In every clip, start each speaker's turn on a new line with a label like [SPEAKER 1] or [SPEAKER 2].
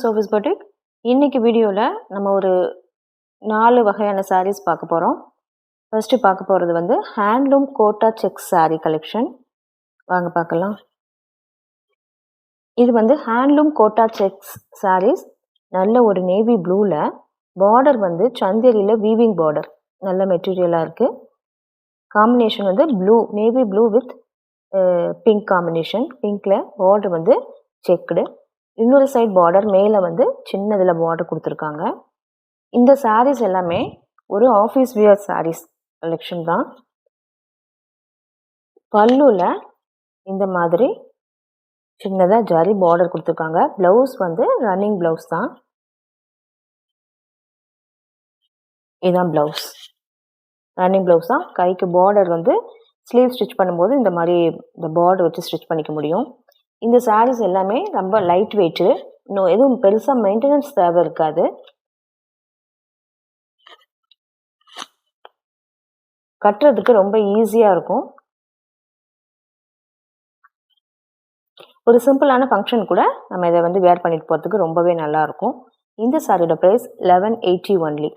[SPEAKER 1] Sophie's boutique. இன்னைக்கு வீடியோவில் நம்ம ஒரு 4 வகையான சாரீஸ் பார்க்க போகிறோம். ஃபர்ஸ்ட்டு பார்க்க போகிறது வந்து handloom Kota checks sari collection. வாங்க பார்க்கலாம். இது வந்து ஹேண்ட்லூம் கோட்டா செக்ஸ் சாரீஸ். நல்ல ஒரு நேவி ப்ளூவில் பார்டர் வந்து சந்தேரியில் வீவிங் பார்டர், நல்ல மெட்டீரியலாக இருக்குது. காம்பினேஷன் வந்து blue, navy blue with pink combination. பிங்க்கில் பார்டர் வந்து செக்குடு, இன்னொரு சைட் பார்டர் மேலே வந்து சின்னதில் பார்டர் கொடுத்துருக்காங்க. இந்த சாரீஸ் எல்லாமே ஒரு ஆஃபீஸ் வியர் சாரீஸ் கலெக்ஷன் தான். பல்லுல இந்த மாதிரி சின்னதாக ஜரி பார்டர் கொடுத்துருக்காங்க. ப்ளவுஸ் வந்து ரன்னிங் ப்ளவுஸ் தான். இதுதான் ப்ளவுஸ், ரன்னிங் ப்ளவுஸ் தான். கைக்கு பார்டர் வந்து ஸ்லீவ் ஸ்டிச் பண்ணும்போது இந்த மாதிரி இந்த பார்டர் வச்சு ஸ்டிச் பண்ணிக்க முடியும். இந்த சாரீஸ் எல்லாமே ரொம்ப லைட் வெயிட்டு, இன்னும் எதுவும் பெருசாக மெயின்டெனன்ஸ் தேவை இருக்காது. கட்டுறதுக்கு ரொம்ப ஈஸியாக இருக்கும். ஒரு சிம்பிளான ஃபங்க்ஷன் கூட நம்ம இதை வந்து வேர் பண்ணிட்டு போகிறதுக்கு ரொம்பவே நல்லாயிருக்கும். இந்த சாரியோட ப்ரைஸ் 1180 ஒன்லி.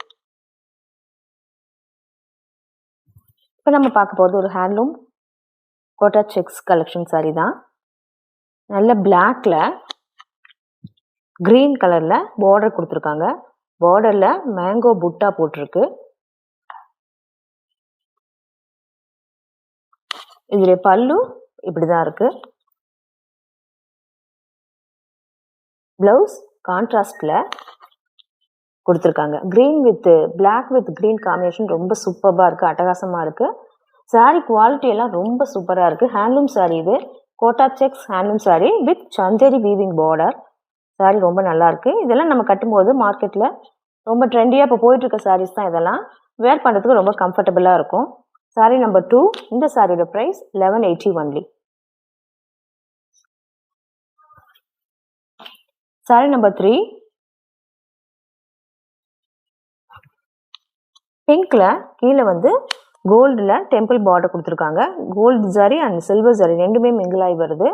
[SPEAKER 1] இப்போ நம்ம பார்க்க போகிறது ஒரு handloom Kota checks collection sari தான். நல்ல பிளாக்ல கிரீன் கலர்ல பார்டர் கொடுத்துருக்காங்க. பார்டர்ல மேங்கோ புட்டா போட்டிருக்கு. இதுல பல்லு இப்படிதான் இருக்கு. பிளவுஸ் கான்ட்ராஸ்ட்ல கொடுத்துருக்காங்க. Green with black with green combination ரொம்ப சூப்பராக இருக்கு, அட்டகாசமா இருக்கு. சாரீ குவாலிட்டி எல்லாம் ரொம்ப சூப்பராக இருக்கு. ஹேண்ட்லூம் சாரீ இது, Kota checks handloom sari with Chanderi weaving border. Sari ரொம்ப நல்லா இருக்கு. இதெல்லாம் நம்ம கட்டும்போது மார்க்கெட்ல ரொம்ப ட்ரெண்டியாக இப்போ போயிட்டு இருக்க சாரீஸ் தான். இதெல்லாம் வேர் பண்ணுறதுக்கு ரொம்ப கம்ஃபர்டபுளாக இருக்கும். சாரீ நம்பர் 2. இந்த சாரியோட ப்ரைஸ் 1180 ஒன்லி. சாரீ நம்பர் 3 பிங்க்ல கீழே வந்து கோல்டில் டெம்பிள் பார்டர் கொடுத்துருக்காங்க. Gold zari and silver zari ரெண்டுமே மிங்கிள் ஆகி வருது.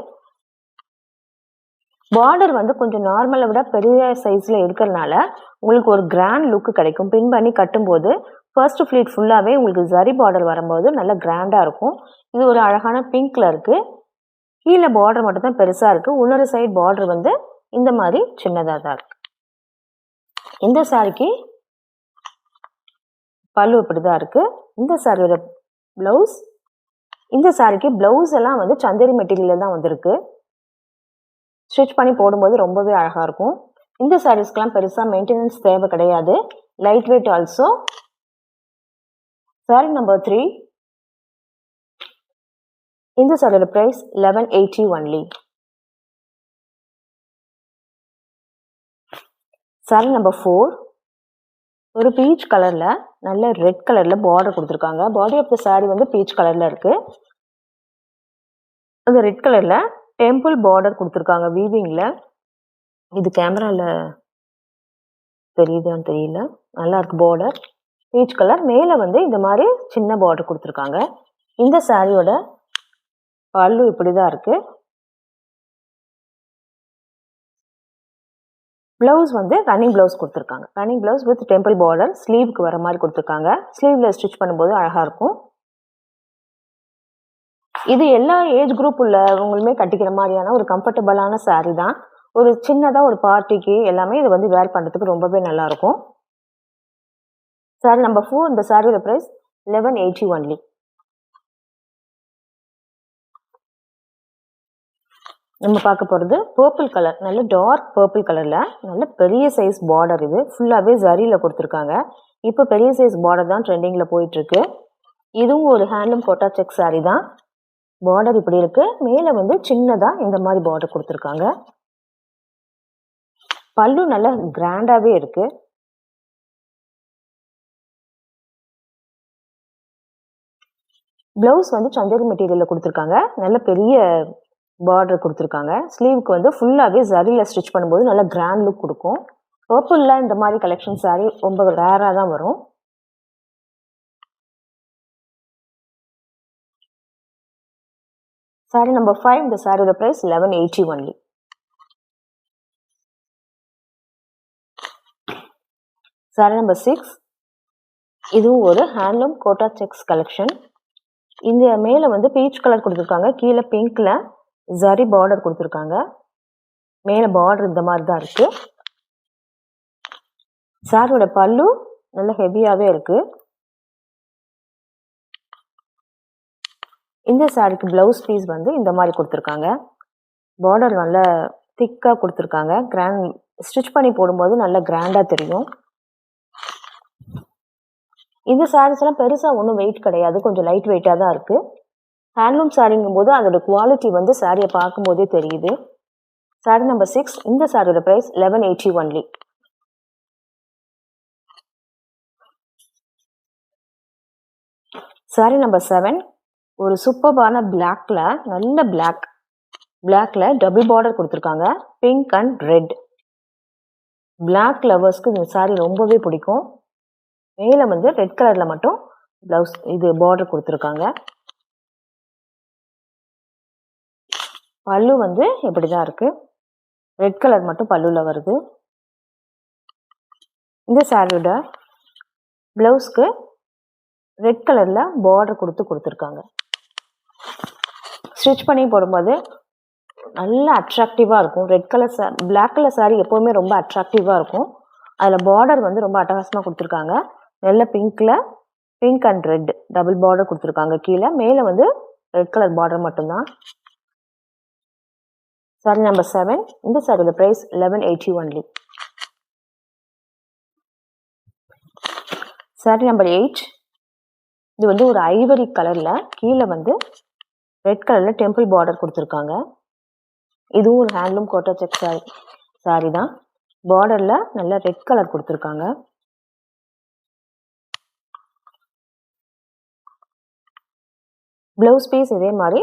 [SPEAKER 1] பார்டர் வந்து கொஞ்சம் நார்மலை விட பெரிய சைஸில் இருக்கிறதுனால உங்களுக்கு ஒரு கிராண்ட் லுக்கு கிடைக்கும். பின் பண்ணி கட்டும்போது ஃபர்ஸ்ட் ஃப்ளீட் ஃபுல்லாகவே உங்களுக்கு ஜரி பார்டர் வரும்போது நல்லா கிராண்டாக இருக்கும். இது ஒரு அழகான பிங்க்ல இருக்குது. கீழே பார்டர் மட்டும் தான் பெருசாக இருக்குது. இன்னொரு சைடு பார்டர் வந்து இந்த மாதிரி சின்னதாக தான் இருக்குது. இந்த சாரிக்கு பல்லு இப்படி தான் இருக்குது. இந்த சாரியோட ப்ளவுஸ், இந்த சாரிக்கு ப்ளவுஸ் எல்லாம் வந்து சந்தேரி மெட்டீரியல் தான் வந்திருக்கு. ஸ்டிச் பண்ணி போடும்போது ரொம்பவே அழகாக இருக்கும். இந்த சாரீஸ்க்கெலாம் பெருசாக மெயின்டெனன்ஸ் தேவை கிடையாது. Light weight also. Sorry number 3. இந்த சாரியோட ப்ரைஸ் 1180 ஒன்லி. சாரி நம்பர் 4 ஒரு பீச் கலரில் நல்ல ரெட் கலரில் பார்டர் கொடுத்துருக்காங்க. பாடி ஆஃப் த சாரி வந்து பீச் கலரில் இருக்குது. அந்த ரெட் கலரில் டெம்பிள் பார்டர் கொடுத்துருக்காங்க வீவிங்கில். இது கேமராவில் தெரியுதான்னு தெரியல, நல்லா இருக்கு பார்டர். பீச் கலர் மேலே வந்து இந்த மாதிரி சின்ன பார்டர் கொடுத்துருக்காங்க. இந்த சாரியோட பல்லு இப்படி தான் இருக்கு. ப்ளவுஸ் வந்து ரன்னிங் ப்ளவுஸ் கொடுத்துருக்காங்க. Running blouse with temple border, ஸ்லீவுக்கு வர மாதிரி கொடுத்துருக்காங்க. ஸ்லீவில் ஸ்டிச் பண்ணும்போது அழகாக இருக்கும். இது எல்லா ஏஜ் குரூப் உள்ளவங்களுமே கட்டிக்கிற மாதிரியான ஒரு கம்ஃபர்டபுளான சாரீ தான். ஒரு சின்னதாக ஒரு பார்ட்டிக்கு எல்லாமே இது வந்து வேர் பண்ணுறதுக்கு ரொம்பவே நல்லாயிருக்கும். Sorry number 4. இந்த சாரியோட ப்ரைஸ் 1180 ஒன்லி. நம்ம பார்க்க போகிறது பர்பிள் கலர், நல்ல டார்க் பர்பிள் கலரில் நல்ல பெரிய சைஸ் பார்டர். இது ஃபுல்லாகவே ஜரியில் கொடுத்துருக்காங்க. இப்போ பெரிய சைஸ் பார்டர் தான் ட்ரெண்டிங்கில் போயிட்டுருக்கு. இதுவும் ஒரு ஹேண்ட்லூம் கோட்டா செக் சாரீ தான். பார்டர் இப்படி இருக்கு. மேலே வந்து சின்னதாக இந்த மாதிரி பார்டர் கொடுத்துருக்காங்க. பல்லு நல்ல கிராண்டாகவே இருக்கு. ப்ளவுஸ் வந்து சந்தேரி மெட்டீரியலில் கொடுத்துருக்காங்க. நல்ல பெரிய பார்டர் கொடுத்துருக்காங்க. ஸ்லீவுக்கு வந்து ஃபுல்லாகவே ஜரியில் ஸ்டிச் பண்ணும்போது நல்ல கிராண்ட் லுக் கொடுக்கும். பர்பிளில் இந்த மாதிரி கலெக்ஷன் சாரீ ரொம்ப ரேராக தான் வரும். சாரீ நம்பர் 5. இந்த சாரியோட ப்ரைஸ் 1180 ஒன்லி. சாரி நம்பர் 6, இதுவும் ஒரு ஹேண்ட்லூம் கோட்டா செக்ஸ் கலெக்ஷன். இந்த மேலே வந்து பீச் கலர் கொடுத்துருக்காங்க, கீழே பிங்க்ல ஜரி பார்டர் கொடுத்துருக்காங்க. மேலே பார்டர் இந்த மாதிரி தான் இருக்கு. சாரியோட பல்லு நல்ல ஹெவியாவே இருக்கு. இந்த சாரிக்கு பிளவுஸ் பீஸ் வந்து இந்த மாதிரி கொடுத்துருக்காங்க. பார்டர் நல்ல திக்காக கொடுத்துருக்காங்க. கிராண்ட் ஸ்டிச் பண்ணி போடும்போது நல்ல கிராண்டாக தெரியும். இந்த சாரீஸ் எல்லாம் பெருசாக ஒன்றும் வெயிட் கிடையாது, கொஞ்சம் லைட் வெயிட்டாக தான் இருக்குது. ஹேண்ட்லூம் சாரிங்கும் போது அதோட குவாலிட்டி வந்து சாரியை பார்க்கும்போதே தெரியுது. சாரி நம்பர் 6, இந்த சாரியோட ப்ரைஸ் 1180 ஒன்லி. சாரி நம்பர் 7, ஒரு சூப்பர்பான பிளாக்ல, நல்ல பிளாக்ல டபுள் பார்டர் கொடுத்துருக்காங்க, பிங்க் அண்ட் ரெட். பிளாக் லவர்ஸ்க்கு இந்த சாரி ரொம்பவே பிடிக்கும். மேலே வந்து ரெட் கலர்ல மட்டும் பிளவுஸ் இது பார்டர் கொடுத்துருக்காங்க. பல்லு வந்து இப்படிதான் இருக்கு, ரெட் கலர் மட்டும் பல்லுல வருது. இந்த சாரியோட பிளவுஸ்க்கு ரெட் கலர்ல பார்டர் கொடுத்துருக்காங்க. ஸ்டிச் பண்ணி போடும்போது நல்ல அட்ராக்டிவாக இருக்கும். Red colour black colour sari எப்போவுமே ரொம்ப அட்ராக்டிவாக இருக்கும். அதில் பார்டர் வந்து ரொம்ப அட்டகாசமாக கொடுத்துருக்காங்க. நல்ல pink and red double border கொடுத்துருக்காங்க. கீழே மேலே வந்து ரெட் கலர் பார்டர் மட்டும்தான். சாரி நம்பர் 7, இந்த சாரியோட ப்ரைஸ் 1180 ஒன்லி. சாரி நம்பர் 8, இது வந்து ஒரு ஐவரி கலர்ல, கீழே வந்து ரெட் கலர்ல டெம்பிள் பார்டர் கொடுத்துருக்காங்க. இதுவும் ஒரு ஹேண்ட்லூம் கோட்டா செக் சாரி தான். பார்டர்ல நல்ல ரெட் கலர் கொடுத்துருக்காங்க. பிளவுஸ் பீஸ் இதே மாதிரி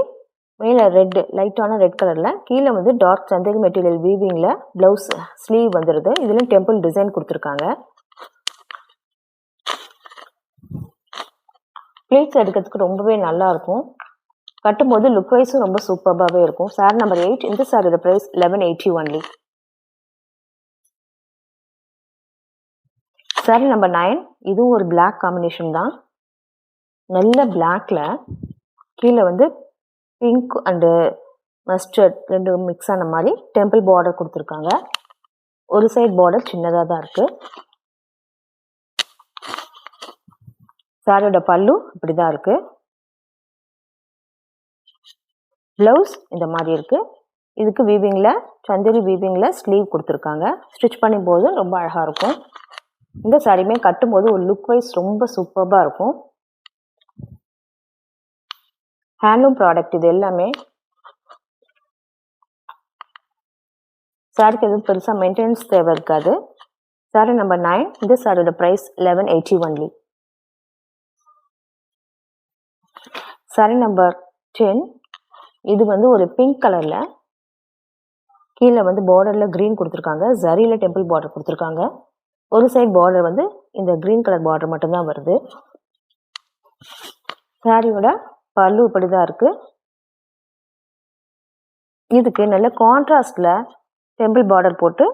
[SPEAKER 1] மேலே ரெட், லைட்டான ரெட் கலர்ல, கீழே வந்து டார்க் சந்தேரி மெட்டீரியல் வீவிங்ல பிளவுஸ் ஸ்லீவ் வந்துடுது. இதுல டெம்பிள் டிசைன் கொடுத்துருக்காங்க. பிளேட்ஸ் எடுக்கிறதுக்கு ரொம்பவே நல்லா இருக்கும். கட்டும்போது லுக் வைஸும் ரொம்ப சூப்பராகவே இருக்கும். சாரி நம்பர் 8, இந்த சாரியோட ப்ரைஸ் 1180 ஒன்லி. சாரி நம்பர் 9, இதுவும் ஒரு பிளாக் காம்பினேஷன் தான். நல்ல பிளாக்ல கீழே வந்து பிங்க் அண்டு மஸ்டர்ட் ரெண்டும் மிக்ஸ் ஆன மாதிரி டெம்பிள் பார்டர் கொடுத்துருக்காங்க. ஒரு சைடு பார்டர் சின்னதாக தான் இருக்கு. சாரியோட பல்லு இப்படிதான் இருக்கு. பிளவுஸ் இந்த மாதிரி இருக்கு. இதுக்கு வீவிங்ல, சந்தேரி வீவிங்ல ஸ்லீவ் கொடுத்துருக்காங்க. ஸ்டிச் பண்ணும் போது ரொம்ப அழகா இருக்கும். இந்த சாரியுமே கட்டும் போது ஒரு லுக் வைஸ் ரொம்ப சூப்பர்பா இருக்கும். ஹேண்ட்லூம் ப்ராடக்ட் இது எல்லாமே. சாரிக்கு எதுவும் பெருசாக மெயின்டெனன்ஸ் தேவை இருக்காது. சாரி நம்பர் 9, இந்த சாரியோட ப்ரைஸ் 1180 ஒன்லி. சாரி நம்பர் 10, இது வந்து ஒரு பிங்க் கலர்ல, கீழே வந்து பார்டர்ல கிரீன் கொடுத்துருக்காங்க, ஜரியில டெம்பிள் பார்டர் கொடுத்துருக்காங்க. ஒரு சைடு பார்டர் வந்து இந்த கிரீன் கலர் பார்டர் மட்டும்தான் வருது. சாரியோட பல்லு இப்படிதான் இருக்கு. இதுக்கு நல்ல கான்ட்ராஸ்ட்ல டெம்பிள் பார்டர் போட்டு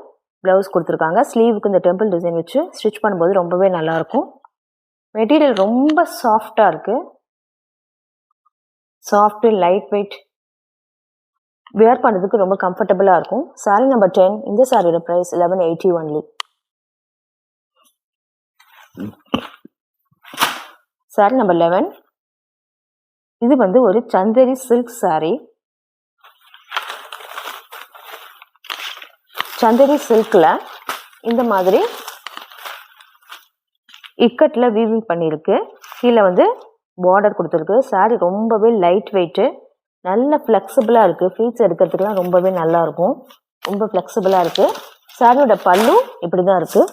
[SPEAKER 1] பிளவுஸ் கொடுத்துருக்காங்க. ஸ்லீவுக்கு இந்த டெம்பிள் டிசைன் வச்சு ஸ்டிச் பண்ணும்போது ரொம்பவே நல்லா இருக்கும். மெட்டீரியல் ரொம்ப சாஃப்டா இருக்கு. சாஃப்ட் லைட் வெயிட், வேர் பண்ணுறதுக்கு ரொம்ப கம்ஃபர்டபுளாக இருக்கும். சாரி நம்பர் 10, இந்த சாரியோட ப்ரைஸ் 1180 ஒன்லி. சாரி நம்பர் 11, இது வந்து ஒரு சந்தேரி சில்க் சாரி. சந்தேரி சில்க்ல இந்த மாதிரி இக்கட்ல வீவிங் பண்ணியிருக்கு. கீழே வந்து பார்டர் கொடுத்துருக்கு. சாரி ரொம்பவே லைட் வெயிட்டு, நல்ல ஃப்ளெக்சிபிளாக இருக்குது. ஃப்ளீட்ஸ் எடுக்கிறதுக்குலாம் ரொம்பவே நல்லா இருக்கும். ரொம்ப ஃப்ளெக்சிபிளாக இருக்குது. சாரியோட பல்லு இப்படி தான் இருக்குது.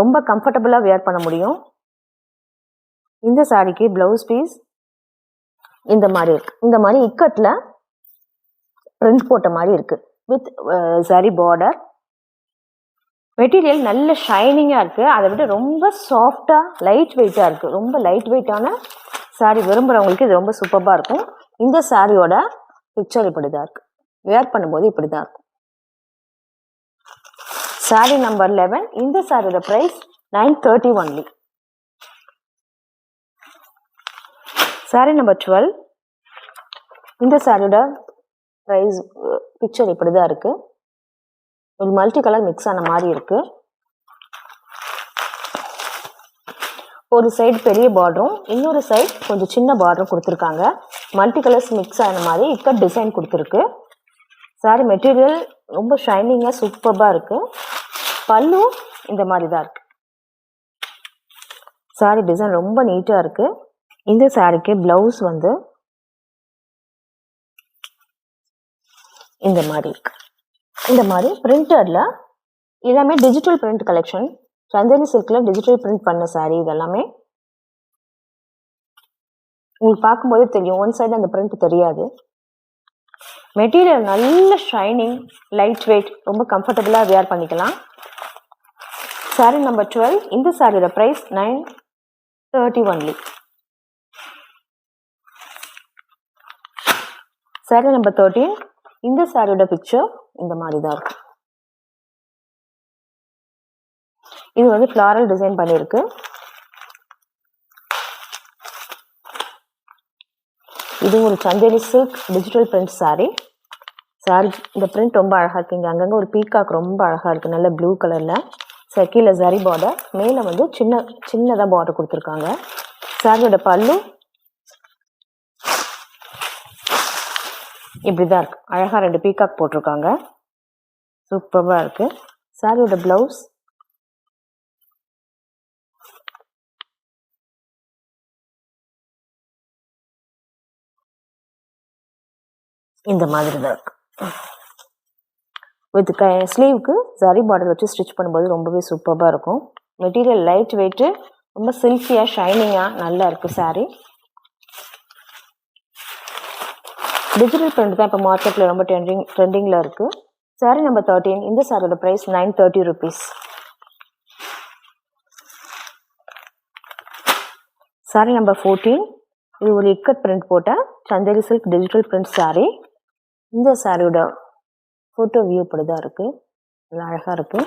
[SPEAKER 1] ரொம்ப கம்ஃபர்டபுளாக வேர் பண்ண முடியும். இந்த சாரிக்கு பிளவுஸ் பீஸ் இந்த மாதிரி இருக்கு. இந்த மாதிரி இக்கட்ல பிரிண்ட் போட்ட மாதிரி இருக்கு வித் சாரி பார்டர். மெட்டீரியல் நல்ல ஷைனிங்காக இருக்குது. அதை விட ரொம்ப சாஃப்டாக லைட் வெயிட்டாக இருக்குது. ரொம்ப லைட் வெயிட்டான சாரி விரும்புகிறவங்களுக்கு இது ரொம்ப சூப்பராக இருக்கும். இந்த சாரியோட பிக்சர் இப்படி தான் இருக்குது. வேர் பண்ணும்போது இப்படி தான் இருக்கும். Sorry number 11. இந்த சாரியோட பிரைஸ் 930 ஒன்லி. Sorry number 12. இந்த சாரியோட பிரைஸ் பிக்சர் இப்படிதான் இருக்கு. ஒரு மல்டி கலர் மிக்ஸ் ஆன மாதிரி இருக்கு. ஒரு சைடு பெரிய பார்டரும் இன்னொரு சைடு கொஞ்சம் சின்ன பார்டரும் கொடுத்துருக்காங்க. மல்டி கலர்ஸ் மிக்ஸ் ஆன மாதிரி இக்கட் டிசைன் கொடுத்துருக்கு. சாரி மெட்டீரியல் ரொம்ப ஷைனிங்காக சூப்பராக இருக்கு. பல்லு இந்த மாதிரி தான் இருக்கு. சாரி டிசைன் ரொம்ப நீட்டாக இருக்கு. இந்த சாரிக்கு பிளவுஸ் வந்து இந்த மாதிரி இருக்கு. இந்த மாதிரி பிரிண்டட்ல எல்லாமே டிஜிட்டல் பிரிண்ட் கலெக்ஷன். சந்தேரி சில்க்ல டிஜிட்டல் பிரிண்ட் பண்ண சாரி இதெல்லாமே உங்களுக்கு பார்க்கும்போதே தெரியும். ஒன் சைடு அந்த பிரிண்ட் தெரியாது. மெட்டீரியல் நல்ல ஷைனிங், லைட் வெயிட், ரொம்ப கம்ஃபர்டபுளாக வியர் பண்ணிக்கலாம். சாரி நம்பர் 12. இந்த சாரியோட பிரைஸ் 930 ஒன்லி. Sorry number 13. இந்த சாரியோட பிக்சர் இந்த மாதிரி தான் இருக்கு. இது வந்து ஃப்ளாரல் டிசைன் பண்ணியிருக்கு. இது ஒரு Chanderi silk digital print sorry. Sorry இந்த பிரிண்ட் ரொம்ப அழகாக இருக்கு. இங்கே அங்கங்கே ஒரு பீகாக் ரொம்ப அழகாக இருக்குது. நல்ல ப்ளூ கலரில். கீழே ஜரி பார்டர், மேலே வந்து சின்னதாக பார்டர் கொடுத்துருக்காங்க. சாரியோட பல்லு இப்படி தான் இருக்கு. அழகாக 2 பீகாக் போட்டிருக்காங்க. சூப்பராக இருக்கு. சாரியோட பிளவுஸ் இந்த மாதிரி தான் இருக்கு. வித் ஸ்லீவுக்கு ஜரி பார்டர் வச்சு ஸ்டிச் பண்ணும்போது ரொம்பவே சூப்பராக இருக்கும். மெட்டீரியல் லைட் வெயிட்டு, ரொம்ப சில்கியாக ஷைனிங்காக நல்லா இருக்குது சாரி. டிஜிட்டல் பிரிண்ட் தான் இப்போ மார்க்கெட்டில் ரொம்ப ட்ரெண்டிங்கில் இருக்குது. Sorry number 13. இந்த சாரியோட ப்ரைஸ் 930 rupees. Sorry number 14. இது ஒரு இக்கட் பிரிண்ட் போட்ட Chanderi silk digital print sorry. இந்த சாரியோட ஃபோட்டோ வியூ இப்படி தான் இருக்குது. நல்லா அழகாக இருக்குது.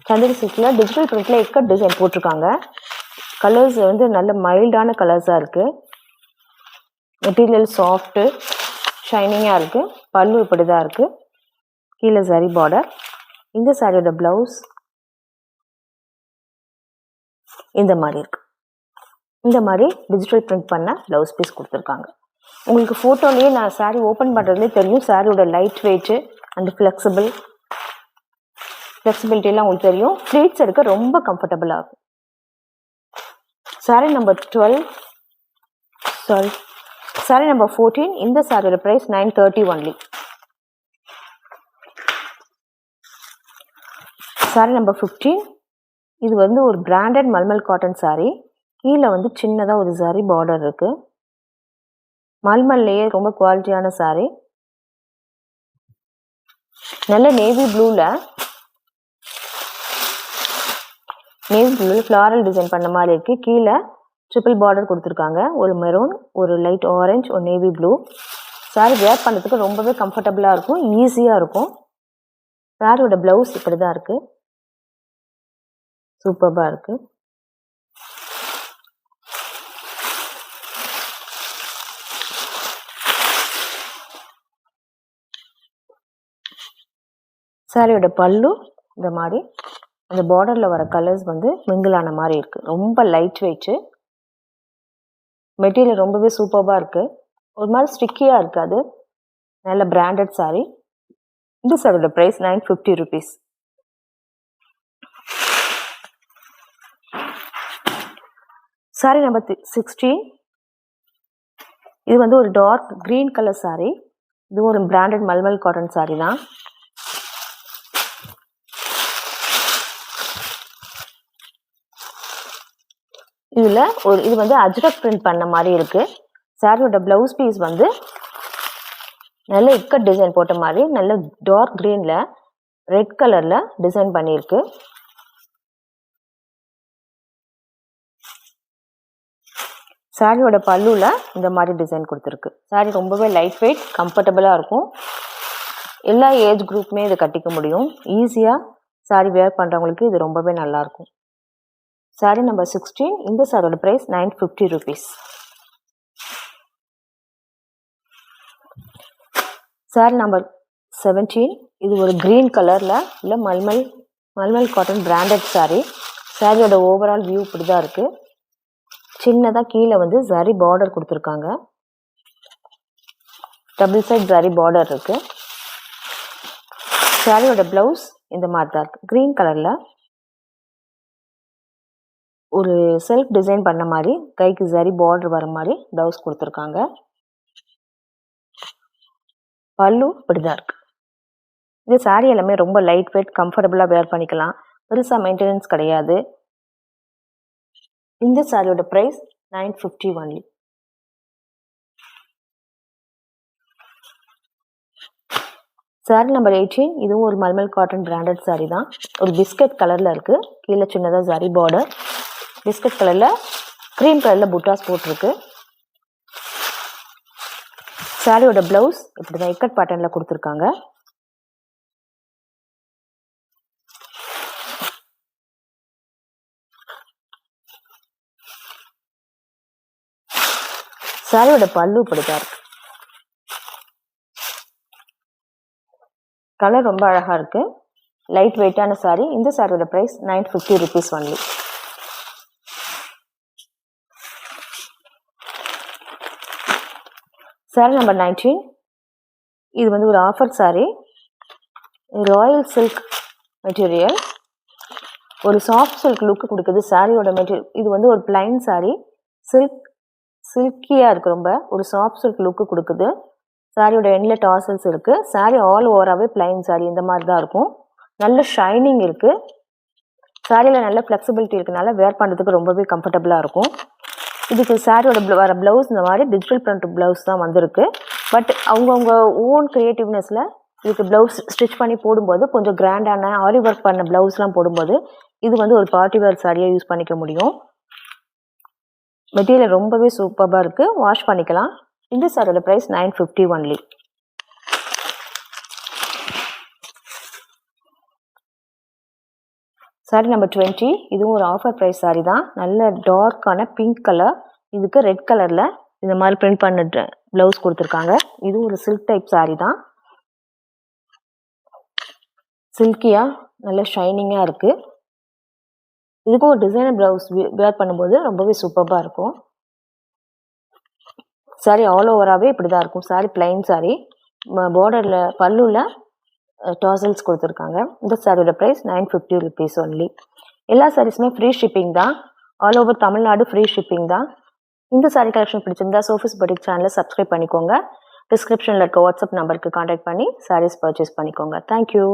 [SPEAKER 1] சந்தேரி சில்கில் டிஜிட்டல் பிரிண்டில் இக்கட் டிசைன் போட்டிருக்காங்க. கலர்ஸ் வந்து நல்ல மைல்டான கலர்ஸாக இருக்குது. மெட்டீரியல் சாஃப்ட்டு ஷைனிங்காக இருக்குது. பல்லு இப்படி தான் இருக்குது. கீழே ஜரி பார்டர். இந்த சாரியோட ப்ளவுஸ் இந்த மாதிரி இருக்குது. இந்த மாதிரி டிஜிட்டல் பிரிண்ட் பண்ண ப்ளவுஸ் பீஸ் கொடுத்துருக்காங்க. உங்களுக்கு ஃபோட்டோலேயே நான் சாரீ ஓப்பன் பண்ணுறதுலேயே தெரியும் சாரியோட லைட் வெயிட்டு அண்ட் ஃப்ளெக்சிபிலிட்டிலாம் உங்களுக்கு தெரியும். ஃப்ளீட்ஸ் எடுக்க ரொம்ப கம்ஃபர்டபுளாக இருக்கும். Sorry number 14. இந்த சாரியோட ப்ரைஸ் 930 ஒன்லி. Sorry number 15. இது வந்து ஒரு பிராண்டட் மல்மல் காட்டன் சாரி. கீழே வந்து சின்னதாக ஒரு ஜரி பார்டர் இருக்குது. மல்மல்லையே ரொம்ப குவாலிட்டியான சாரி. நல்ல நேவி ப்ளூவில் ஃப்ளாரல் டிசைன் பண்ண மாதிரி இருக்குது. கீழே ட்ரிபிள் பார்டர் கொடுத்துருக்காங்க. ஒரு மெரூன், ஒரு லைட் ஆரஞ்ச், ஒரு நேவி ப்ளூ. சாரி வேர் பண்ணுறதுக்கு ரொம்பவே கம்ஃபர்டபுளாக இருக்கும், ஈஸியாக இருக்கும். சாரியோட ப்ளவுஸ் இப்படி தான் இருக்குது. சூப்பராக இருக்குது. சாரியோட பல்லு இந்த மாதிரி அந்த பார்டரில் வர கலர்ஸ் வந்து மிங்கிளான மாதிரி இருக்குது. ரொம்ப லைட் வெயிட்டு. மெட்டீரியல் ரொம்பவே சூப்பராக இருக்குது. ஒரு மாதிரி ஸ்டிக்கியாக இருக்காது. நல்ல பிராண்டட் சாரி. இந்த சாரியோட ப்ரைஸ் 950 rupees. Sorry number 16. இது வந்து ஒரு டார்க் க்ரீன் கலர் சாரி. இது ஒரு பிராண்டட் மல்மல் காட்டன் சாரி தான். இது வந்து அஜ்ரக் பிரிண்ட் பண்ண மாதிரி இருக்கு. சாரியோட பிளவுஸ் பீஸ் வந்து நல்ல இக்கட் டிசைன் போட்ட மாதிரி நல்ல டார்க் கிரீன்ல ரெட் கலர்ல டிசைன் பண்ணியிருக்கு. சாரியோட பல்லுல இந்த மாதிரி டிசைன் கொடுத்துருக்கு. சாரி ரொம்பவே லைட் வெயிட், கம்ஃபர்டபுளா இருக்கும். எல்லா ஏஜ் குரூப்புமே இதை கட்டிக்க முடியும். ஈஸியாக சாரீ வேர் பண்ணுறவங்களுக்கு இது ரொம்பவே நல்லாயிருக்கும். சாரீ நம்பர் 16. இந்த சாரியோட ப்ரைஸ் 950 rupees. சாரீ நம்பர் 17. இது ஒரு க்ரீன் கலரில் இல்லை மல்மல் காட்டன் பிராண்டட் சாரீ. சாரியோட ஓவரால் வியூ இப்படி தான் இருக்குது. சின்னதாக கீழே வந்து ஜரி பார்டர் கொடுத்துருக்காங்க. டபுள் சைட் ஜரி பார்டர் இருக்குது. சாரியோட ப்ளவுஸ் இந்த மாதிரி தான் இருக்குது. க்ரீன் கலரில் ஒரு செல்ஃப் டிசைன் பண்ண மாதிரி கைக்கு ஜரி பார்டர் வர மாதிரி ப்ளவுஸ் கொடுத்துருக்காங்க. பல்லு இப்படி தான் இருக்குது. இது சாரீ எல்லாமே ரொம்ப லைட் வெயிட் கம்ஃபர்டபுளாக வேர் பண்ணிக்கலாம். பெருசாக மெயின்டெனன்ஸ் கிடையாது. இந்த சாரியோட ப்ரைஸ் 950 only. சாரீ நம்பர் 18. இதுவும் ஒரு மல்மல் காட்டன் பிராண்டட் சாரீ தான். ஒரு பிஸ்கட் கலரில் இருக்குது. கீழே சின்னதாக ஜரி பார்டர். பிஸ்கட் கலரில் க்ரீம் கலரில் புட்டாஸ் போட்டிருக்கு. சாரியோட ப்ளவுஸ் இப்படி தான் இக்கட் பேட்டர்னில் கொடுத்துருக்காங்க. சாரியோட பல்லு இப்படிதான் இருக்கு. கலர் ரொம்ப அழகா இருக்கு. லைட் வெயிட்டான சாரி. இந்த சாரியோட price 950 rupees only. Sari number 19. இது வந்து ஒரு offer sari. Royal silk material. ஒரு சாஃப்ட் சில்க் லுக் கொடுக்குது சாரியோட மெட்டீரியல். இது வந்து ஒரு பிளைன் சாரி. சில்கியாக இருக்குது. ரொம்ப ஒரு சாஃப்ட் சில்க் லுக்கு கொடுக்குது. சாரியோட எண்ணில் டாசல்ஸ் இருக்குது. சாரி ஆல் ஓவராகவே பிளைன் சாரி இந்த மாதிரி தான் இருக்கும். நல்ல ஷைனிங் இருக்குது. சாரியில் நல்ல ஃப்ளெக்சிபிலிட்டி இருக்குனால வேர் பண்ணுறதுக்கு ரொம்பவே கம்ஃபர்டபுளாக இருக்கும். இதுக்கு சாரியோட வர ப்ளவுஸ் இந்த மாதிரி டிஜிட்டல் பிரிண்ட் ப்ளவுஸ் தான் வந்திருக்கு. பட் அவங்கவுங்க ஓன் க்ரியேட்டிவ்னஸில் இதுக்கு ப்ளவுஸ் ஸ்டிச் பண்ணி போடும்போது கொஞ்சம் கிராண்டான ஆரி ஒர்க் பண்ண ப்ளவுஸ்லாம் போடும்போது இது வந்து ஒரு பார்ட்டி வேர் சாரியாக யூஸ் பண்ணிக்க முடியும். மெட்டீரியல் ரொம்பவே சூப்பராக இருக்குது. வாஷ் பண்ணிக்கலாம். இந்த சாரியோட ப்ரைஸ் 950 only. சாரி நம்பர் 20. இதுவும் ஒரு ஆஃபர் ப்ரைஸ் சாரி தான். நல்ல டார்க்கான பிங்க் கலர். இதுக்கு ரெட் கலரில் இந்த மாதிரி பிரிண்ட் பண்ண ப்ளவுஸ் கொடுத்துருக்காங்க. இது ஒரு சில்க் டைப் சாரி தான். சில்கியாக நல்ல ஷைனிங்காக இருக்குது. இதுக்கும் ஒரு டிசைனர் ப்ளவுஸ் வேர் பண்ணும்போது ரொம்பவே சூப்பராக இருக்கும். சாரி ஆல் ஓவராகவே இப்படி தான் இருக்கும். Sorry plain sorry. பார்டரில் பல்லுவில் டாசல்ஸ் கொடுத்துருக்காங்க. இந்த சாரியோட ப்ரைஸ் 950 rupees only. எல்லா சாரீஸுமே ஃப்ரீ ஷிப்பிங் தான். All over Tamil Nadu free shipping தான். இந்த சாரி கலெக்ஷன் பிடிச்சிருந்தா சோஃபிஸ் பொட்டிக் சேனலை சப்ஸ்கிரைப் பண்ணிக்கோங்க. டிஸ்கிரிப்ஷனில் இருக்க வாட்ஸ்அப் நம்பருக்கு கான்டாக்ட் பண்ணி சாரீஸ் பர்ச்சேஸ் பண்ணிக்கோங்க. தேங்க்யூ.